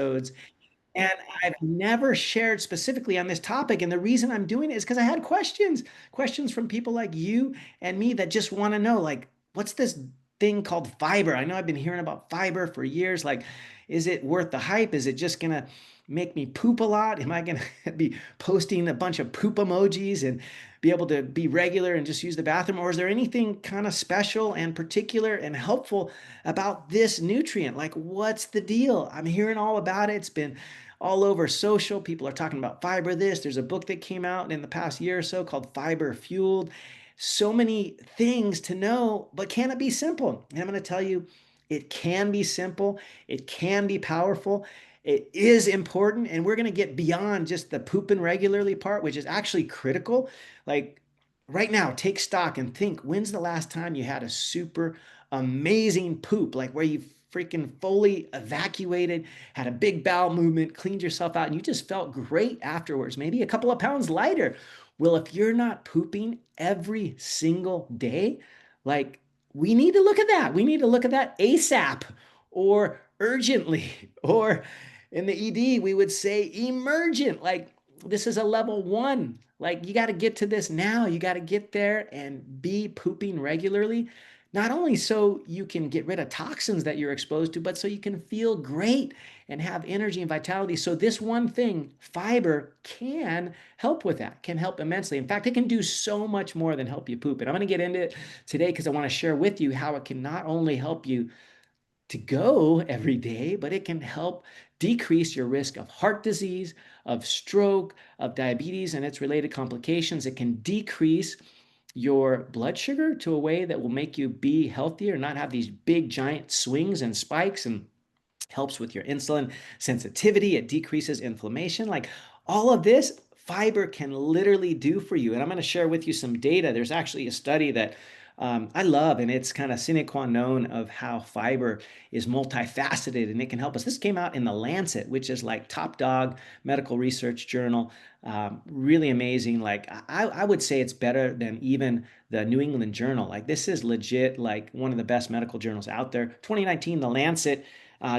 episodes. And I've never shared specifically on this topic. And the reason I'm doing it is because I had questions from people like you and me that just want to know, like, what's this thing called fiber? I know I've been hearing about fiber for years. Like, is it worth the hype? Is it just going to make me poop a lot? Am I going to be posting a bunch of poop emojis and be able to be regular and just use the bathroom? Or is there anything kind of special and particular and helpful about this nutrient? Like, what's the deal? I'm hearing all about it. It's been all over social. People are talking about fiber this. There's a book that came out in the past year or so called Fiber Fueled. So many things to know, but can it be simple? And I'm going to tell you, it can be simple. It can be powerful. It is important. And we're going to get beyond just the pooping regularly part, which is actually critical. Like right now, take stock and think, when's the last time you had a super amazing poop, like where you freaking fully evacuated, had a big bowel movement, cleaned yourself out, and you just felt great afterwards, maybe a couple of pounds lighter. Well, if you're not pooping every single day, like we need to look at that. We need to look at that ASAP or urgently, or in the ED, we would say emergent. Like this is a level one. Like you got to get to this now. You got to get there and be pooping regularly, not only so you can get rid of toxins that you're exposed to, but so you can feel great and have energy and vitality. So this one thing, fiber, can help with that, can help immensely. In fact, it can do so much more than help you poop. And I'm going to get into it today because I want to share with you how it can not only help you to go every day, but it can help decrease your risk of heart disease, of stroke, of diabetes and its related complications. It can decrease your blood sugar to a way that will make you be healthier, not have these big giant swings and spikes, and helps with your insulin sensitivity. It decreases inflammation. Like all of this, fiber can literally do for you. And I'm going to share with you some data. There's actually a study that I love, and it's kind of sine qua non of how fiber is multifaceted and it can help us. This came out in the Lancet, which is like top dog medical research journal. Really amazing. Like I would say it's better than even the New England Journal. Like this is legit, like one of the best medical journals out there. 2019, the Lancet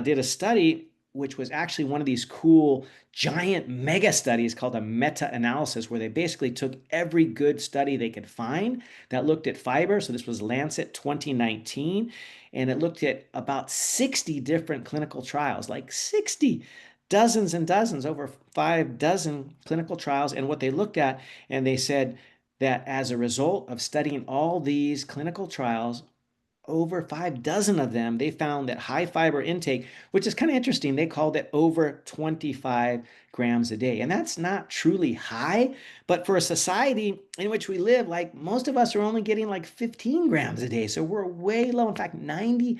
did a study which was actually one of these cool giant mega studies called a meta-analysis, where they basically took every good study they could find that looked at fiber. So this was Lancet 2019, and it looked at about 60 different clinical trials, like 60, dozens and dozens, over 5 dozen clinical trials. And what they looked at, and they said that as a result of studying all these clinical trials, over 5 dozen of them, they found that high fiber intake, which is kind of interesting, they called it over 25 grams a day. And that's not truly high, but for a society in which we live, like most of us are only getting like 15 grams a day. So we're way low. In fact, 95%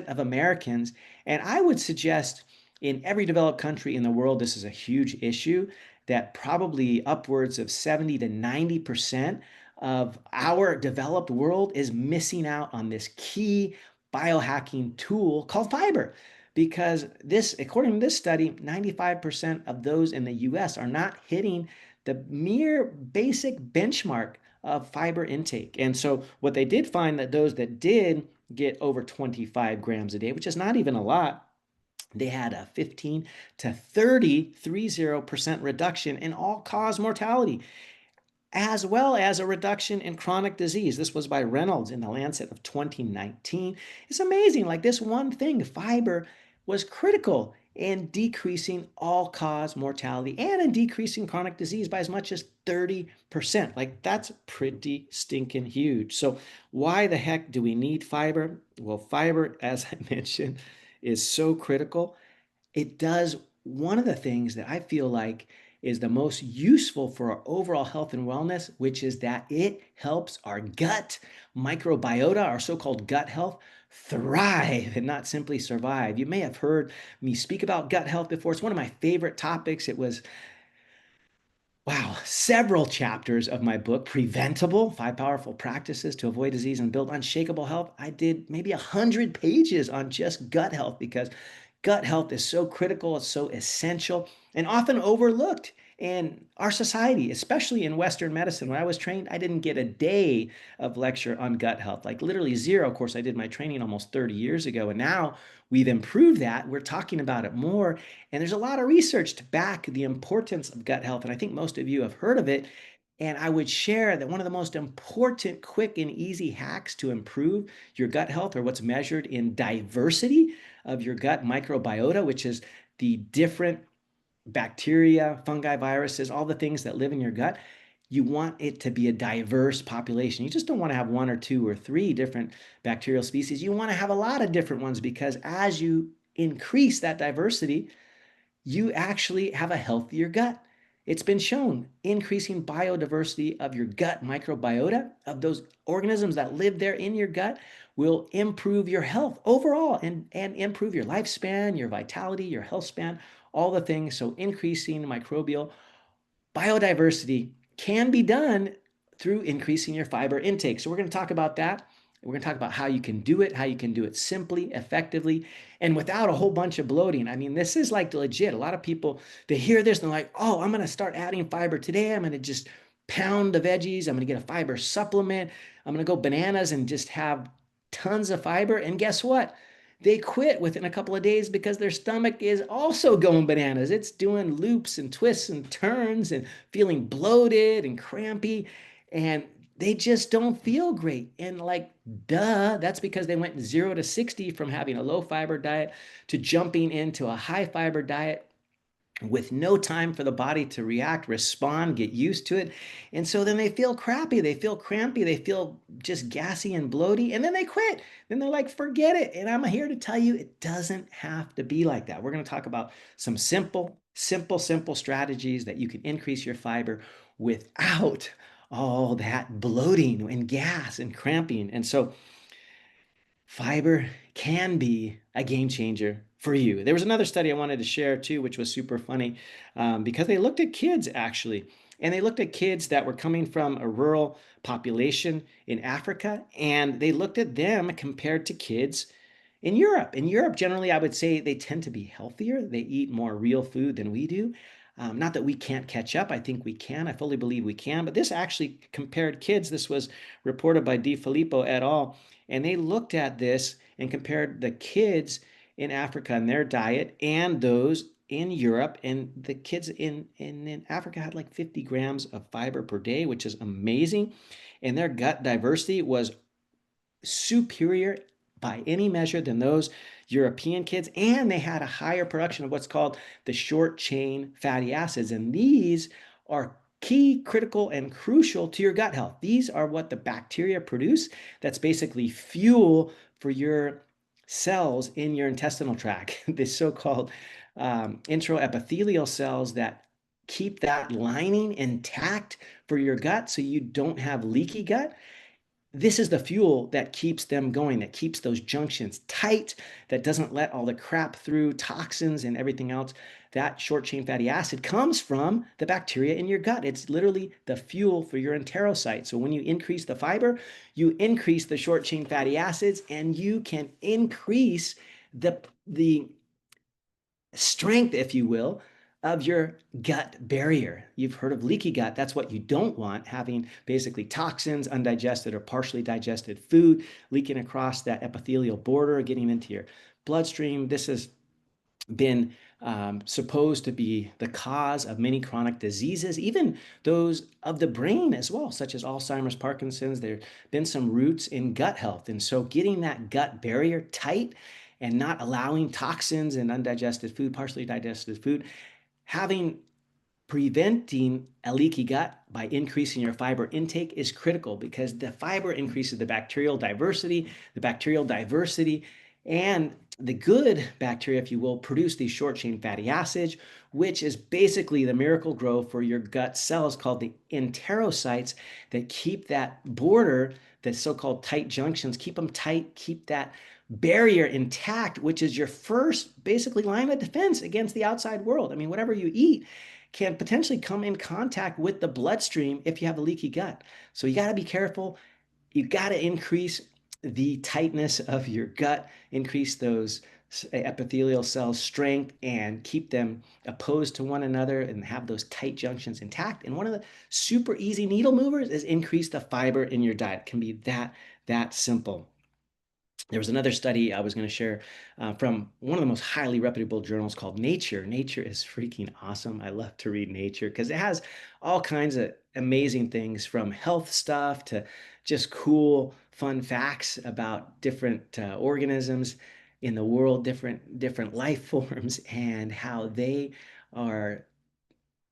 of Americans, and I would suggest in every developed country in the world, this is a huge issue, that probably upwards of 70 to 90% of our developed world is missing out on this key biohacking tool called fiber. Because this, according to this study, 95% of those in the US are not hitting the mere basic benchmark of fiber intake. And so what they did find, that those that did get over 25 grams a day, which is not even a lot, they had a 15 to 30% reduction in all-cause mortality, as well as a reduction in chronic disease. This was by Reynolds in the Lancet of 2019. It's amazing. Like this one thing, fiber, was critical in decreasing all-cause mortality and in decreasing chronic disease by as much as 30%. Like that's pretty stinking huge. So why the heck do we need fiber? Well, fiber, as I mentioned, is so critical. It does one of the things that I feel like is the most useful for our overall health and wellness, which is that it helps our gut microbiota, our so-called gut health, thrive and not simply survive. You may have heard me speak about gut health before. It's one of my favorite topics. It was, wow, several chapters of my book, Preventable: 5 Powerful Practices to Avoid Disease and Build Unshakable Health. I did maybe 100 pages on just gut health because gut health is so critical, it's so essential, and often overlooked. And our society, especially in Western medicine, when I was trained, I didn't get a day of lecture on gut health, like literally zero. Of course, I did my training almost 30 years ago, and now we've improved that. We're talking about it more. And there's a lot of research to back the importance of gut health. And I think most of you have heard of it. And I would share that one of the most important, quick, and easy hacks to improve your gut health, or what's measured in diversity of your gut microbiota, which is the different bacteria, fungi, viruses, all the things that live in your gut. You want it to be a diverse population. You just don't want to have one or two or three different bacterial species. You want to have a lot of different ones, because as you increase that diversity, you actually have a healthier gut. It's been shown increasing biodiversity of your gut microbiota, of those organisms that live there in your gut, will improve your health overall, and improve your lifespan, your vitality, your health span, all the things. So increasing microbial biodiversity can be done through increasing your fiber intake. So we're going to talk about that. We're going to talk about how you can do it, how you can do it simply, effectively, and without a whole bunch of bloating. I mean, this is like legit. A lot of people, they hear this and they're like, oh, I'm going to start adding fiber today. I'm going to just pound the veggies. I'm going to get a fiber supplement. I'm going to go bananas and just have tons of fiber. And guess what? They quit within a couple of days because their stomach is also going bananas. It's doing loops and twists and turns and feeling bloated and crampy. And they just don't feel great. And like, duh, that's because they went 0 to 60 from having a low fiber diet to jumping into a high fiber diet with no time for the body to react, respond, get used to it. And so then they feel crappy, they feel crampy, they feel just gassy and bloaty, and then they quit. Then they're like, forget it. And I'm here to tell you it doesn't have to be like that. We're going to talk about some simple strategies that you can increase your fiber without all that bloating and gas and cramping. And so fiber can be a game changer for you. There was another study I wanted to share too, which was super funny, because they looked at kids actually, and they looked at kids that were coming from a rural population in Africa, and they looked at them compared to kids in Europe. In Europe, generally, I would say they tend to be healthier. They eat more real food than we do. Not that we can't catch up. I think we can. I fully believe we can. But this actually compared kids. This was reported by Di Filippo et al. And they looked at this and compared the kids in Africa and their diet and those in Europe. And the kids in Africa had like 50 grams of fiber per day, which is amazing. And their gut diversity was superior by any measure than those European kids, and they had a higher production of what's called the short chain fatty acids. And these are key, critical, and crucial to your gut health. These are what the bacteria produce. That's basically fuel for your cells in your intestinal tract, the so-called intraepithelial cells that keep that lining intact for your gut so you don't have leaky gut. This is the fuel that keeps them going, that keeps those junctions tight, that doesn't let all the crap through, toxins and everything else. That short chain fatty acid comes from the bacteria in your gut. It's literally the fuel for your enterocytes. So when you increase the fiber, you increase the short chain fatty acids, and you can increase the strength, if you will, of your gut barrier. You've heard of leaky gut. That's what you don't want, having basically toxins, undigested or partially digested food leaking across that epithelial border, getting into your bloodstream. This has been supposed to be the cause of many chronic diseases, even those of the brain as well, such as Alzheimer's, Parkinson's. There have been some roots in gut health. And so getting that gut barrier tight and not allowing toxins and undigested food, partially digested food, having preventing a leaky gut by increasing your fiber intake is critical, because the fiber increases the bacterial diversity, and the good bacteria, if you will, produce these short chain fatty acids, which is basically the miracle grow for your gut cells called the enterocytes that keep that border, the so-called tight junctions, keep them tight, keep that barrier intact, which is your first basically line of defense against the outside world. I mean, whatever you eat can potentially come in contact with the bloodstream if you have a leaky gut. So you got to be careful. You got to increase the tightness of your gut, increase those epithelial cells strength and keep them opposed to one another and have those tight junctions intact. And one of the super easy needle movers is increase the fiber in your diet. It can be that simple. There was another study I was going to share from one of the most highly reputable journals called Nature. Nature is freaking awesome. I love to read Nature because it has all kinds of amazing things from health stuff to just cool, fun facts about different organisms in the world, different life forms, and how they are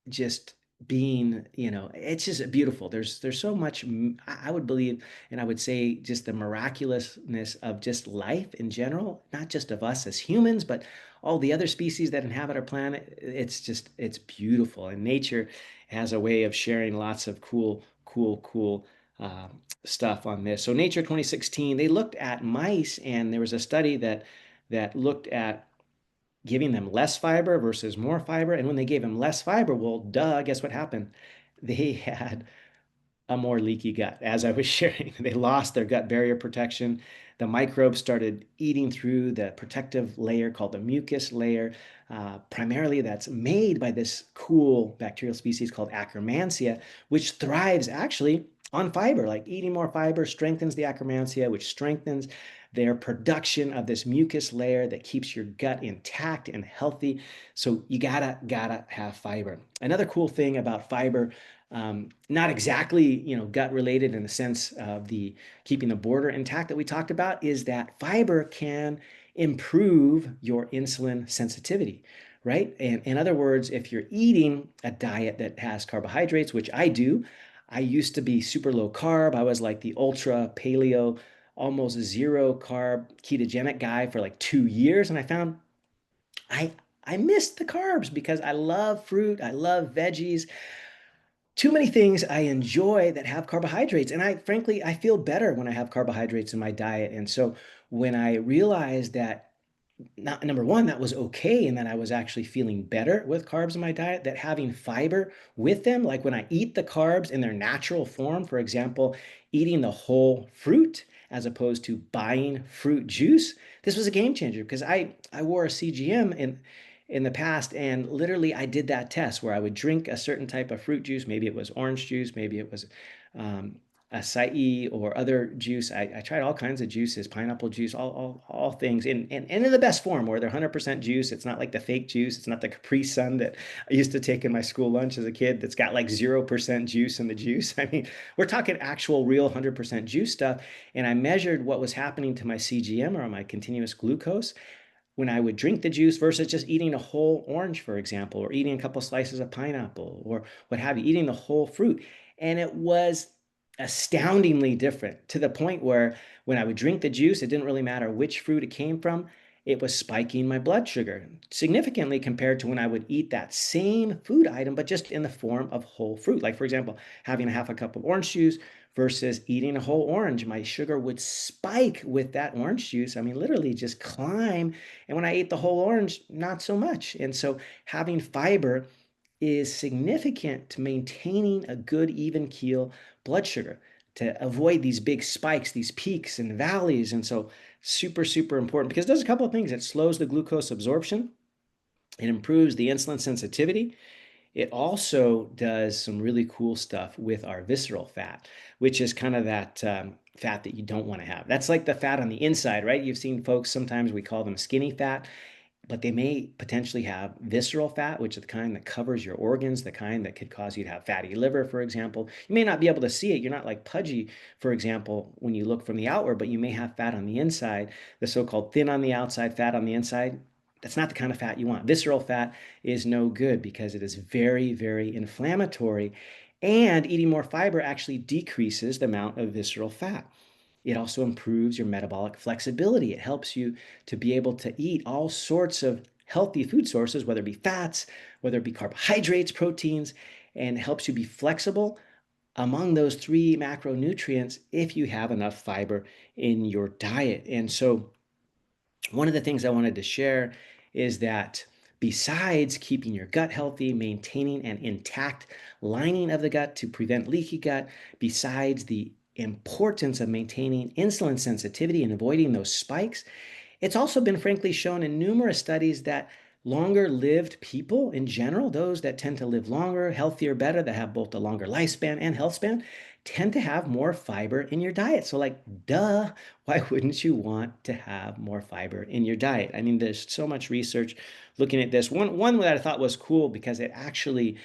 just being, it's just beautiful. There's so much I would believe, and I would say just the miraculousness of just life in general, not just of us as humans, but all the other species that inhabit our planet. It's beautiful. And nature has a way of sharing lots of cool uh, stuff on this. So Nature 2016, they looked at mice, and there was a study that looked at giving them less fiber versus more fiber. And when they gave them less fiber, well, duh, guess what happened? They had a more leaky gut. As I was sharing, they lost their gut barrier protection. The microbes started eating through the protective layer called the mucus layer. Primarily, that's made by this cool bacterial species called Akkermansia, which thrives actually on fiber. Like eating more fiber strengthens the Akkermansia, which strengthens their production of this mucus layer that keeps your gut intact and healthy. So you gotta have fiber. Another cool thing about fiber, not exactly gut related in the sense of the keeping the border intact that we talked about, is that fiber can improve your insulin sensitivity, right? And in other words, if you're eating a diet that has carbohydrates, which I do, I used to be super low carb. I was like the ultra paleo, almost zero carb ketogenic guy for like 2 years, and I found I I missed the carbs because I love fruit, I love veggies, too many things I enjoy that have carbohydrates. And I frankly, I feel better when I have carbohydrates in my diet. And so when I realized that, not, number one, that was okay, and that I was actually feeling better with carbs in my diet, that having fiber with them, like when I eat the carbs in their natural form, for example, eating the whole fruit as opposed to buying fruit juice, this was a game changer because I wore a CGM in the past, and literally I did that test where I would drink a certain type of fruit juice. Maybe it was orange juice, maybe it was acai or other juice. I tried all kinds of juices, pineapple juice, all things in the best form where they're 100% juice. It's not like the fake juice. It's not the Capri Sun that I used to take in my school lunch as a kid that's got like 0% juice in the juice. I mean, we're talking actual real 100% juice stuff. And I measured what was happening to my CGM, or my continuous glucose, when I would drink the juice versus just eating a whole orange, for example, or eating a couple slices of pineapple or what have you, eating the whole fruit. And it was astoundingly different, to the point where when I would drink the juice, it didn't really matter which fruit it came from. It was spiking my blood sugar significantly compared to when I would eat that same food item, but just in the form of whole fruit. Like, for example, having a half a cup of orange juice versus eating a whole orange, my sugar would spike with that orange juice. I mean, literally just climb. And when I ate the whole orange, not so much. And so having fiber is significant to maintaining a good, even keel blood sugar, to avoid these big spikes, these peaks and valleys. And so super important, because it does a couple of things. It slows the glucose absorption. It improves the insulin sensitivity. It also does some really cool stuff with our visceral fat, which is kind of that fat that you don't want to have. That's like the fat on the inside, right? You've seen folks, sometimes we call them skinny fat, but they may potentially have visceral fat, which is the kind that covers your organs, the kind that could cause you to have fatty liver, for example. You may not be able to see it. You're not like pudgy, for example, when you look from the outward, but you may have fat on the inside, the so-called thin on the outside, fat on the inside. That's not the kind of fat you want. Visceral fat is no good because it is very inflammatory. And eating more fiber actually decreases the amount of visceral fat. It also improves your metabolic flexibility. It helps you to be able to eat all sorts of healthy food sources, whether it be fats, whether it be carbohydrates, proteins, and helps you be flexible among those three macronutrients if you have enough fiber in your diet. And so one of the things I wanted to share is that besides keeping your gut healthy, maintaining an intact lining of the gut to prevent leaky gut, besides the importance of maintaining insulin sensitivity and avoiding those spikes, It's also been frankly shown in numerous studies that longer lived people in general, those that tend to live longer, healthier, better, that have both a longer lifespan and health span, tend to have more fiber in your diet. So, like, duh, why wouldn't you want to have more fiber in your diet? I mean, there's so much research looking at this. One that I thought was cool because it actually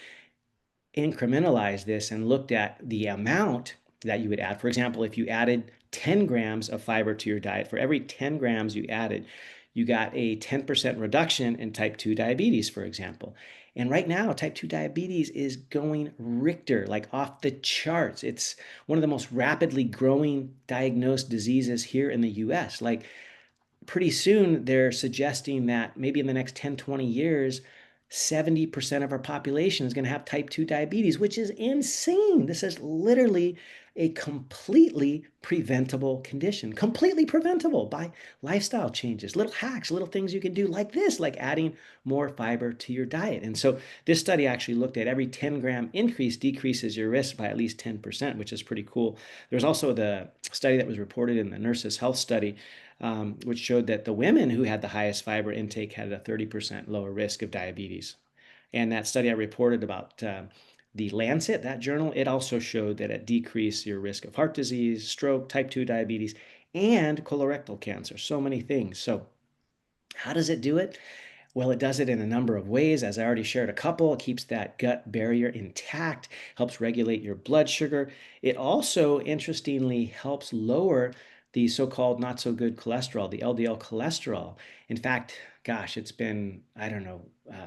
incrementalized this and looked at the amount that you would add. For example, if you added 10 grams of fiber to your diet, for every 10 grams you added, you got a 10% reduction in type 2 diabetes, for example. And right now, type 2 diabetes is going Richter, like off the charts. It's one of the most rapidly growing diagnosed diseases here in the US. Like, pretty soon they're suggesting that maybe in the next 10, 20 years, 70% of our population is going to have type 2 diabetes, which is insane. This is literally a completely preventable condition, completely preventable by lifestyle changes, little hacks, little things you can do like this, like adding more fiber to your diet. And so this study actually looked at every 10-gram increase decreases your risk by at least 10%, which is pretty cool. There's also the study that was reported in the Nurses Health Study, which showed that the women who had the highest fiber intake had a 30% lower risk of diabetes. And that study I reported about the Lancet, that journal, it also showed that it decreased your risk of heart disease, stroke, type 2 diabetes, and colorectal cancer. So many things. So, how does it do it? Well, it does it in a number of ways. As I already shared a couple, it keeps that gut barrier intact, helps regulate your blood sugar. It also, interestingly, helps lower the so-called not so good cholesterol, the LDL cholesterol. In fact, gosh, it's been, I don't know,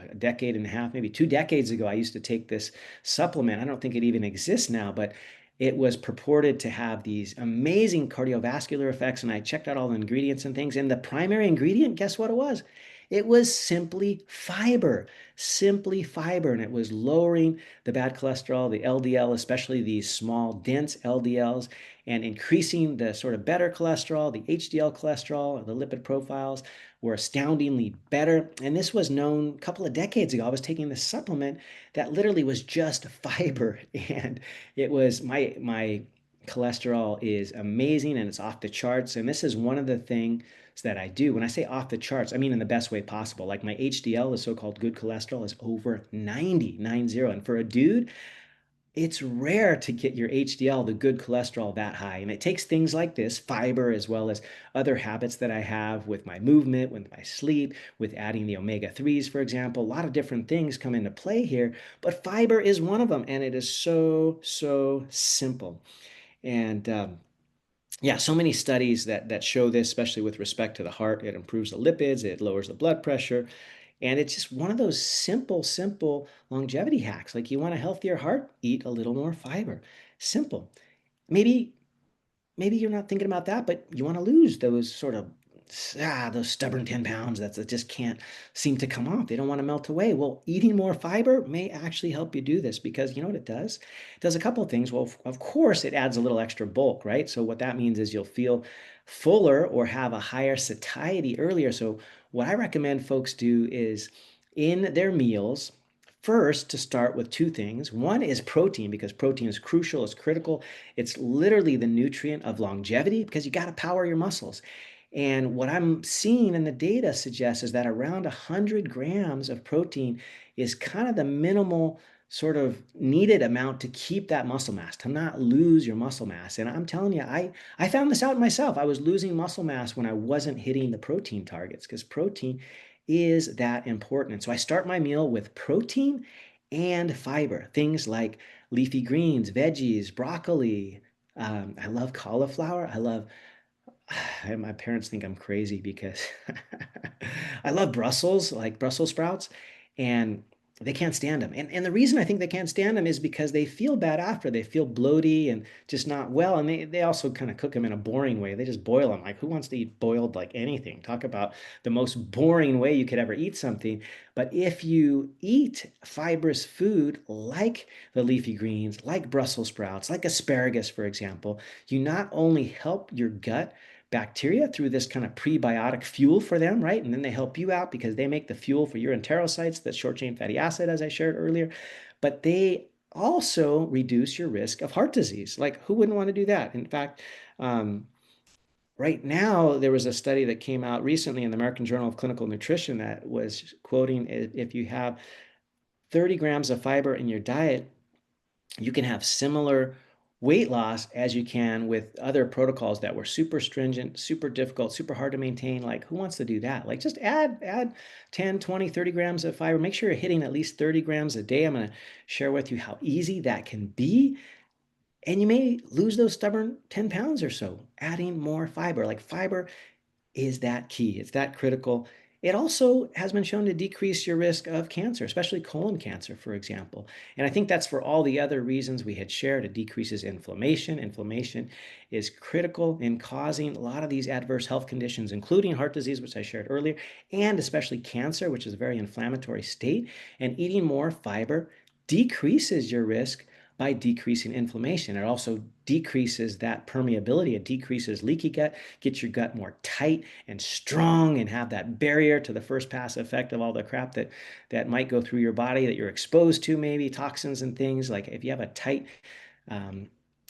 a decade and a half, maybe 2 decades ago, I used to take this supplement. I don't think it even exists now, but it was purported to have these amazing cardiovascular effects. And I checked out all the ingredients and things. And the primary ingredient, guess what it was? It was simply fiber, and it was lowering the bad cholesterol, the LDL, especially these small, dense LDLs, and increasing the sort of better cholesterol, the HDL cholesterol, the lipid profiles were astoundingly better. And this was known a couple of decades ago. I was taking this supplement that literally was just fiber, and it was my cholesterol is amazing and it's off the charts. And this is one of the things that I do. When I say off the charts, I mean in the best way possible. Like my HDL, the so-called good cholesterol, is over 90. And for a dude, it's rare to get your HDL, the good cholesterol, that high. And it takes things like this, fiber, as well as other habits that I have with my movement, with my sleep, with adding the omega-3s, for example. A lot of different things come into play here, but fiber is one of them. And it is so, so simple. And yeah, so many studies that show this, especially with respect to the heart. It improves the lipids, it lowers the blood pressure, and it's just one of those simple longevity hacks. Like, you want a healthier heart, eat a little more fiber. Simple. Maybe maybe you're not thinking about that, but you want to lose those sort of those stubborn 10 pounds that just can't seem to come off. They don't want to melt away. Well, eating more fiber may actually help you do this, because you know what it does? It does a couple of things. Well, of course, it adds a little extra bulk, right? So what that means is you'll feel fuller or have a higher satiety earlier. So what I recommend folks do is, in their meals, first, to start with two things. One is protein, because protein is crucial, it's critical. It's literally the nutrient of longevity, because you got to power your muscles. And what I'm seeing in the data suggests is that around 100 grams of protein is kind of the minimal sort of needed amount to keep that muscle mass, to not lose your muscle mass. And I'm telling you, I found this out myself. I was losing muscle mass when I wasn't hitting the protein targets, because protein is that important. And so I start my meal with protein and fiber, things like leafy greens, veggies, broccoli. I love cauliflower. I love my parents think I'm crazy because I love Brussels, like Brussels sprouts, and they can't stand them. And the reason I think they can't stand them is because they feel bad after. They feel bloaty and just not well. And they also kind of cook them in a boring way. They just boil them. Like, who wants to eat boiled like anything? Talk about the most boring way you could ever eat something. But if you eat fibrous food like the leafy greens, like Brussels sprouts, like asparagus, for example, you not only help your gut bacteria through this kind of prebiotic fuel for them, right? And then they help you out because they make the fuel for your enterocytes, that short chain fatty acid, as I shared earlier. But they also reduce your risk of heart disease. Like, who wouldn't want to do that? In fact, right now, there was a study that came out recently in the American Journal of Clinical Nutrition that was quoting if you have 30 grams of fiber in your diet, you can have similar weight loss as you can with other protocols that were super stringent, super difficult, super hard to maintain. Like, who wants to do that? Like, just add 10, 20, 30 grams of fiber. Make sure you're hitting at least 30 grams a day. I'm going to share with you how easy that can be. And you may lose those stubborn 10 pounds or so, adding more fiber. Like, fiber is that key. It's that critical. It also has been shown to decrease your risk of cancer, especially colon cancer, for example. And I think that's for all the other reasons we had shared. It decreases inflammation. Inflammation is critical in causing a lot of these adverse health conditions, including heart disease, which I shared earlier, and especially cancer, which is a very inflammatory state. And eating more fiber decreases your risk by decreasing inflammation. It also decreases that permeability. It decreases leaky gut, gets your gut more tight and strong, and have that barrier to the first pass effect of all the crap that might go through your body that you're exposed to, maybe toxins and things. Like, if you have a tight um,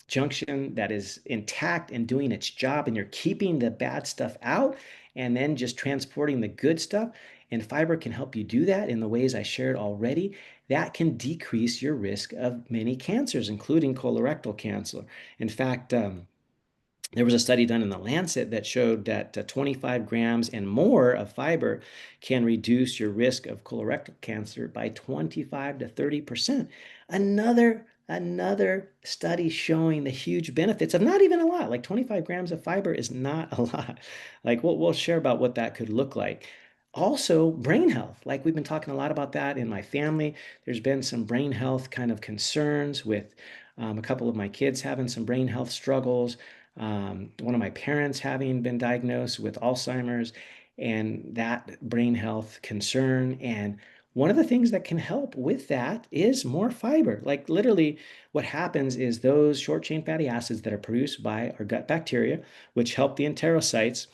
junction that is intact and doing its job, and you're keeping the bad stuff out and then just transporting the good stuff, and fiber can help you do that in the ways I shared already, that can decrease your risk of many cancers, including colorectal cancer. In fact, there was a study done in the Lancet that showed that 25 grams and more of fiber can reduce your risk of colorectal cancer by 25 to 30%. Another study showing the huge benefits of not even a lot. Like, 25 grams of fiber is not a lot. Like, we'll share about what that could look like. Also, brain health. Like, we've been talking a lot about that in my family. There's been some brain health kind of concerns with a couple of my kids having some brain health struggles, one of my parents having been diagnosed with Alzheimer's, and that brain health concern. And one of the things that can help with that is more fiber. Like, literally, what happens is those short chain fatty acids that are produced by our gut bacteria, which help the enterocytes,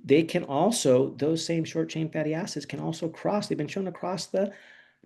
they can also, those same short chain fatty acids can also cross, they've been shown to cross the,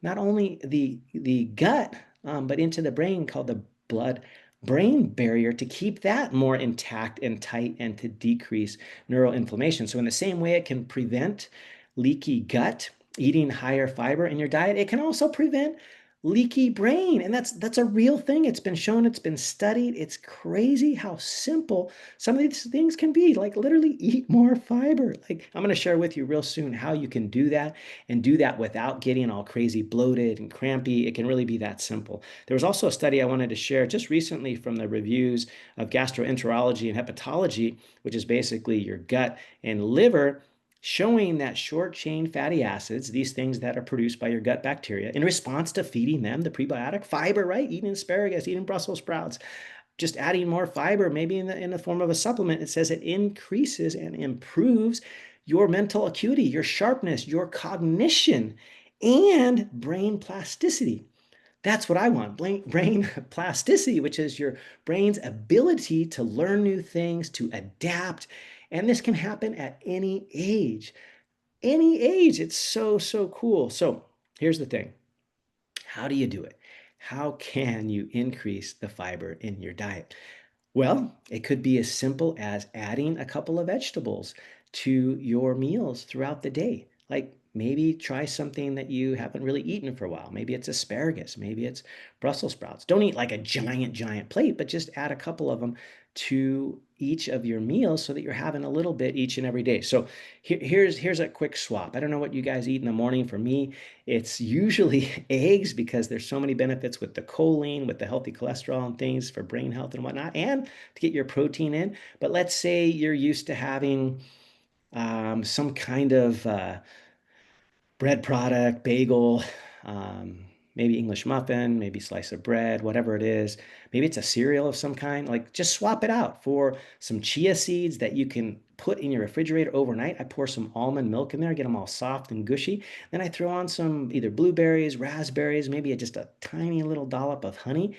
not only the gut, but into the brain, called the blood brain barrier, to keep that more intact and tight and to decrease neuroinflammation. So in the same way it can prevent leaky gut, eating higher fiber in your diet, it can also prevent leaky brain. And that's a real thing. It's been shown, it's been studied. It's crazy how simple some of these things can be. Like, literally eat more fiber. Like, I'm going to share with you real soon how you can do that, and do that without getting all crazy bloated and crampy. It can really be that simple. There was also a study I wanted to share just recently from the reviews of gastroenterology and hepatology, which is basically your gut and liver, showing that short chain fatty acids, these things that are produced by your gut bacteria, in response to feeding them the prebiotic fiber, right? Eating asparagus, eating Brussels sprouts, just adding more fiber, maybe in the form of a supplement, it says it increases and improves your mental acuity, your sharpness, your cognition, and brain plasticity. That's what I want. Brain plasticity, which is your brain's ability to learn new things, to adapt. And this can happen at any age. Any age. It's so, so cool. So here's the thing. How do you do it? How can you increase the fiber in your diet? Well, it could be as simple as adding a couple of vegetables to your meals throughout the day. Like, maybe try something that you haven't really eaten for a while. Maybe it's asparagus, maybe it's Brussels sprouts. Don't eat like a giant plate, but just add a couple of them to each of your meals so that you're having a little bit each and every day. So here's a quick swap. I don't know what you guys eat in the morning. For me, it's usually eggs, because there's so many benefits with the choline, with the healthy cholesterol and things for brain health and whatnot, and to get your protein in. But let's say you're used to having some kind of bread product, bagel, um, maybe English muffin, maybe slice of bread, whatever it is. Maybe it's a cereal of some kind. Like, just swap it out for some chia seeds that you can put in your refrigerator overnight. I pour some almond milk in there, get them all soft and gushy. Then I throw on some either blueberries, raspberries, maybe just a tiny little dollop of honey,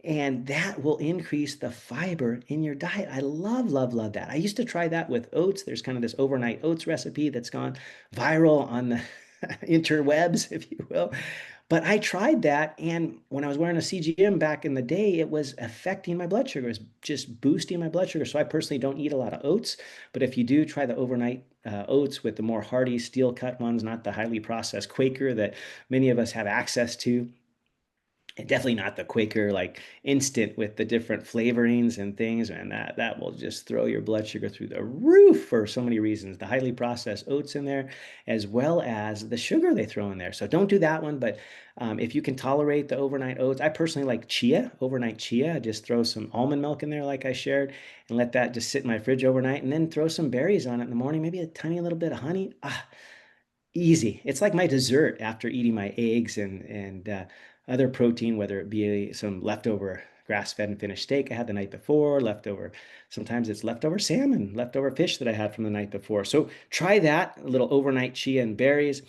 and that will increase the fiber in your diet. I love that. I used to try that with oats. There's kind of this overnight oats recipe that's gone viral on the interwebs, if you will. But I tried that, and when I was wearing a CGM back in the day, it was affecting my blood sugar. It was just boosting my blood sugar. So I personally don't eat a lot of oats, but if you do, try the overnight oats with the more hearty steel cut ones, not the highly processed Quaker that many of us have access to, and definitely not the Quaker like instant with the different flavorings and things, and that will just throw your blood sugar through the roof for so many reasons. The highly processed oats in there, as well as the sugar they throw in there. So don't do that one. But if you can tolerate the overnight oats, I personally like chia, overnight chia. Just throw some almond milk in there, like I shared, and let that just sit in my fridge overnight, and then throw some berries on it in the morning, maybe a tiny little bit of honey. Easy. It's like my dessert after eating my eggs and other protein, whether it be some leftover grass-fed and finished steak I had the night before, leftover. Sometimes it's leftover salmon, leftover fish that I had from the night before. So try that, a little overnight chia and berries.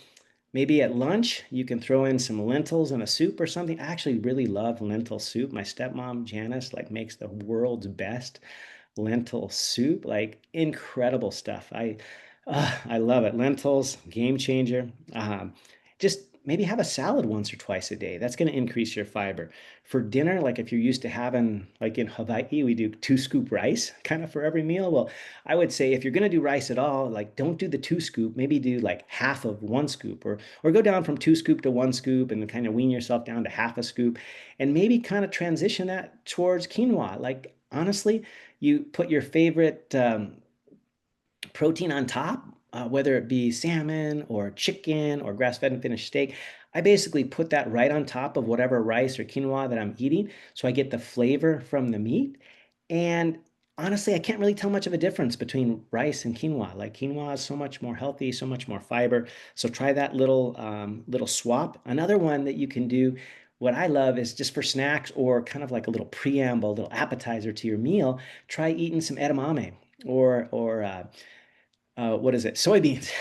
Maybe at lunch, you can throw in some lentils in a soup or something. I actually really love lentil soup. My stepmom, Janice, like makes the world's best lentil soup, like incredible stuff. I love it. Lentils, game changer. Just maybe have a salad once or twice a day. That's going to increase your fiber. For dinner, like if you're used to having, like in Hawaii, we do 2 scoop rice kind of for every meal. Well, I would say if you're going to do rice at all, like don't do the 2 scoop, maybe do like half of 1 scoop, or go down from 2 scoop to 1 scoop and kind of wean yourself down to half a scoop, and maybe kind of transition that towards quinoa. Like honestly, you put your favorite protein on top, whether it be salmon or chicken or grass-fed and finished steak. I basically put that right on top of whatever rice or quinoa that I'm eating, so I get the flavor from the meat. And honestly, I can't really tell much of a difference between rice and quinoa. Like quinoa is so much more healthy, so much more fiber. So try that little swap. Another one that you can do, what I love is just for snacks or kind of like a little preamble, a little appetizer to your meal. Try eating some edamame or what is it? Soybeans.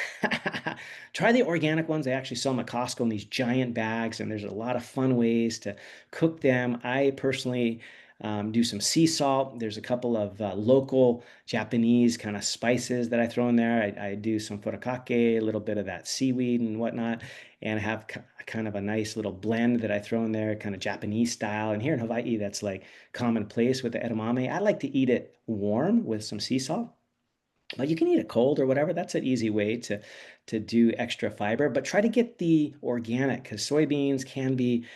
Try the organic ones. They actually sell them at Costco in these giant bags, and there's a lot of fun ways to cook them. I personally do some sea salt. There's a couple of local Japanese kind of spices that I throw in there. I do some furikake, a little bit of that seaweed and whatnot, and I have kind of a nice little blend that I throw in there, kind of Japanese style. And here in Hawaii, that's like commonplace with the edamame. I like to eat it warm with some sea salt. But you can eat it cold or whatever. That's an easy way to do extra fiber. But try to get the organic because soybeans can be,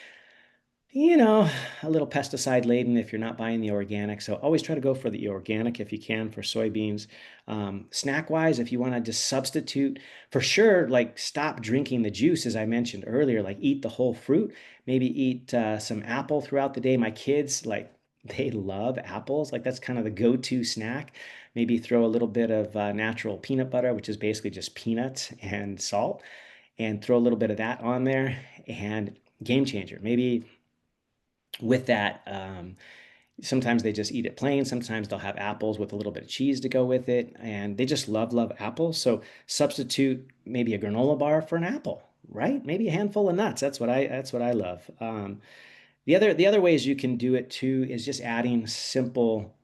you know, a little pesticide laden if you're not buying the organic. So always try to go for the organic if you can for soybeans. Snack wise, if you want to just substitute, for sure, like stop drinking the juice, as I mentioned earlier, like eat the whole fruit, maybe eat some apple throughout the day. My kids, like, they love apples. Like that's kind of the go-to snack. Maybe throw a little bit of natural peanut butter, which is basically just peanuts and salt, and throw a little bit of that on there and game changer. Maybe with that, sometimes they just eat it plain. Sometimes they'll have apples with a little bit of cheese to go with it. And they just love apples. So substitute maybe a granola bar for an apple, right? Maybe a handful of nuts. That's what I love. The other ways you can do it too is just adding simple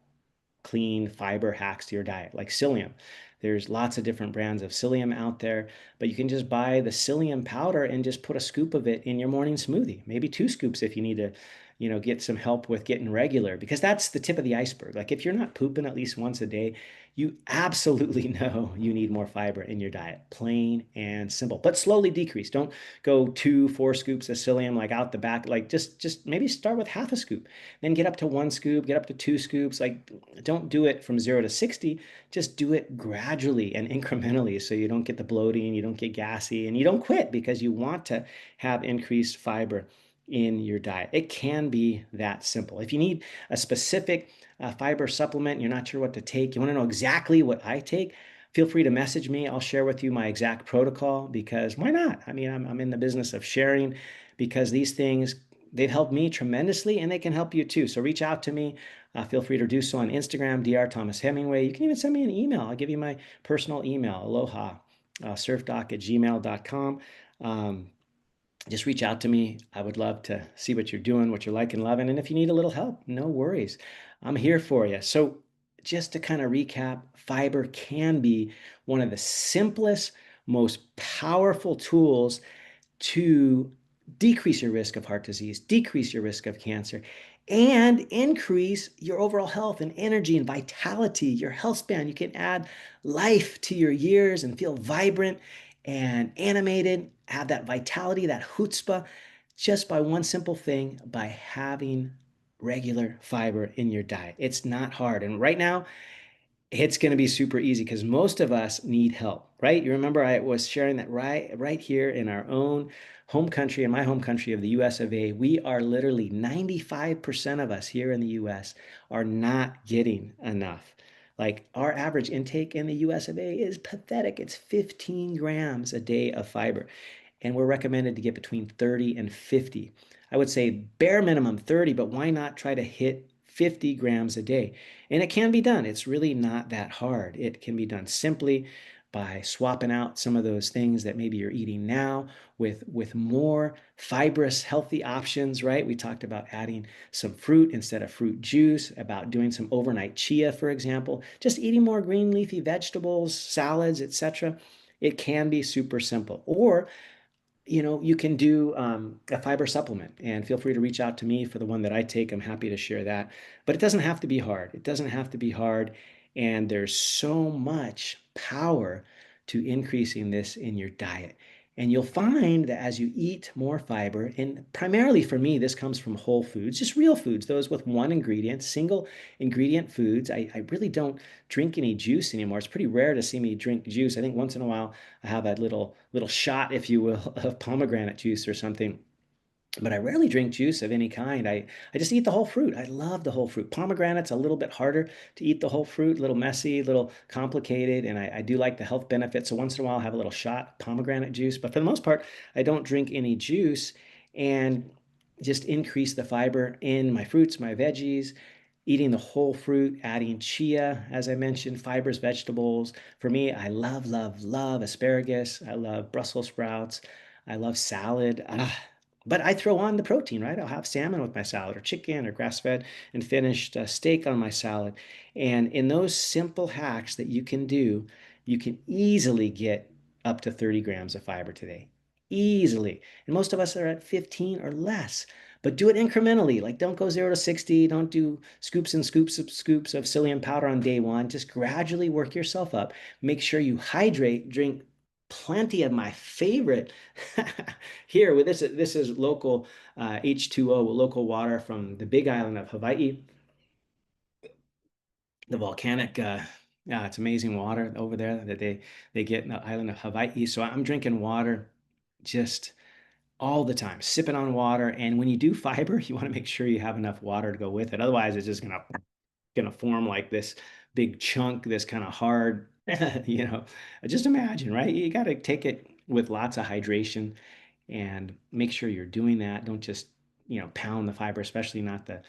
clean fiber hacks to your diet, like psyllium. There's lots of different brands of psyllium out there, but you can just buy the psyllium powder and just put a scoop of it in your morning smoothie, maybe 2 scoops if you need to, get some help with getting regular, because that's the tip of the iceberg. Like if you're not pooping at least once a day, you absolutely know you need more fiber in your diet, plain and simple, but slowly decrease. Don't go 2, 4 scoops of psyllium like out the back. Like just maybe start with half a scoop, then get up to 1 scoop, get up to 2 scoops. Like don't do it from 0 to 60. Just do it gradually and incrementally so you don't get the bloating, you don't get gassy, and you don't quit because you want to have increased fiber in your diet. It can be that simple. If you need a specific fiber supplement, you're not sure what to take, you want to know exactly what I take, feel free to message me. I'll share with you my exact protocol because why not? I mean, I'm in the business of sharing because these things, they've helped me tremendously and they can help you too. So reach out to me. Feel free to do so on Instagram, Dr. Thomas Hemingway. You can even send me an email. I'll give you my personal email, aloha, surfdoc@gmail.com. Just reach out to me. I would love to see what you're doing, what you're like and loving. And if you need a little help, no worries. I'm here for you. So, just to kind of recap, fiber can be one of the simplest, most powerful tools to decrease your risk of heart disease, decrease your risk of cancer, and increase your overall health and energy and vitality, your health span. You can add life to your years and feel vibrant and animated, have that vitality, that chutzpah, just by one simple thing, by having regular fiber in your diet. It's not hard. And right now, it's going to be super easy because most of us need help, right? You remember I was sharing that right here in our own home country, in my home country of the US of A, we are literally 95% of us here in the US are not getting enough. Like our average intake in the US of A is pathetic. It's 15 grams a day of fiber, and we're recommended to get between 30 and 50. I would say bare minimum 30, but why not try to hit 50 grams a day? And it can be done. It's really not that hard. It can be done simply by swapping out some of those things that maybe you're eating now with more fibrous, healthy options, right? We talked about adding some fruit instead of fruit juice, about doing some overnight chia, for example, just eating more green leafy vegetables, salads, etc. It can be super simple. Or you can do a fiber supplement, and feel free to reach out to me for the one that I take. I'm happy to share that. But it doesn't have to be hard. It doesn't have to be hard. And there's so much power to increasing this in your diet. And you'll find that as you eat more fiber, and primarily for me, this comes from whole foods, just real foods, those with one ingredient, single ingredient foods. I really don't drink any juice anymore. It's pretty rare to see me drink juice. I think once in a while I have a little shot, if you will, of pomegranate juice or something. But I rarely drink juice of any kind. I just eat the whole fruit. I love the whole fruit. Pomegranate's a little bit harder to eat the whole fruit, a little messy, a little complicated, and I do like the health benefits. So once in a while, I'll have a little shot of pomegranate juice. But for the most part, I don't drink any juice, and just increase the fiber in my fruits, my veggies, eating the whole fruit, adding chia, as I mentioned, fibers, vegetables. For me, I love, love, love asparagus. I love Brussels sprouts. I love salad. But I throw on the protein, right? I'll have salmon with my salad, or chicken, or grass-fed and finished steak on my salad. And in those simple hacks that you can do, you can easily get up to 30 grams of fiber today. Easily. And most of us are at 15 or less. But do it incrementally. Like, don't go 0 to 60. Don't do scoops and scoops of psyllium powder on day one. Just gradually work yourself up. Make sure you hydrate, drink plenty of my favorite here with this is local H2O, local water from the big island of Hawaii, the volcanic yeah, it's amazing water over there that they get in the island of Hawaii. So I'm drinking water just all the time, sipping on water. And when you do fiber, you want to make sure you have enough water to go with it. Otherwise, it's just gonna form like this big chunk, this kind of hard, you know. Just imagine, right? You got to take it with lots of hydration and make sure you're doing that. Don't just, pound the fiber, especially not the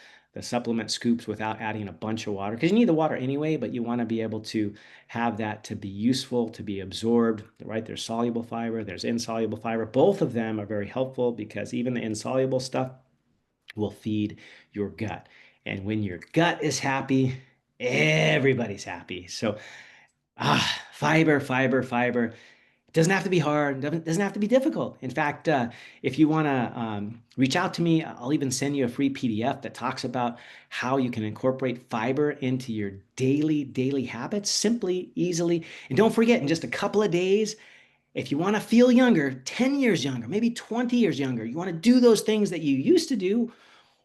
supplement scoops without adding a bunch of water, because you need the water anyway, but you want to be able to have that to be useful, to be absorbed, right? There's soluble fiber, there's insoluble fiber. Both of them are very helpful because even the insoluble stuff will feed your gut. And when your gut is happy, everybody's happy. So, fiber, fiber, fiber. It doesn't have to be hard, doesn't have to be difficult. In fact, if you want to reach out to me, I'll even send you a free PDF that talks about how you can incorporate fiber into your daily habits simply, easily. And don't forget, in just a couple of days, if you want to feel younger, 10 years younger, maybe 20 years younger, you want to do those things that you used to do.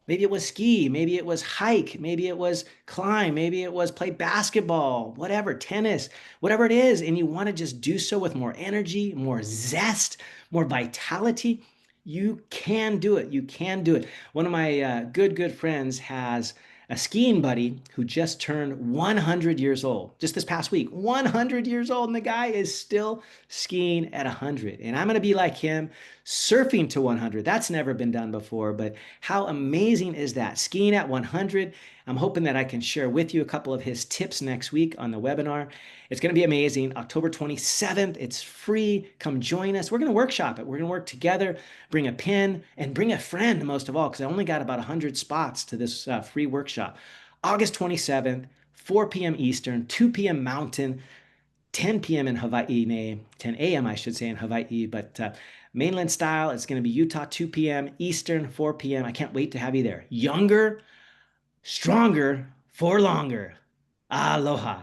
Maybe it was ski, maybe it was hike, maybe it was climb, maybe it was play basketball, whatever, tennis, whatever it is. And you want to just do so with more energy, more zest, more vitality. You can do it. You can do it. One of my good friends has a skiing buddy who just turned 100 years old just this past week. 100 years old, and the guy is still skiing at 100. And I'm going to be like him, surfing to 100. That's never been done before, but how amazing is that? Skiing at 100. I'm hoping that I can share with you a couple of his tips next week on the webinar. It's going to be amazing. October 27th. It's free. Come join us. We're going to workshop it. We're going to work together. Bring a pen and bring a friend, most of all, because I only got about 100 spots to this free workshop. August 27th, 4 p.m. Eastern, 2 p.m. Mountain, 10 p.m. in Hawaii, 10 a.m. I should say in Hawaii, but Mainland style, it's going to be Utah 2 p.m., Eastern 4 p.m. I can't wait to have you there. Younger, stronger, for longer. Aloha.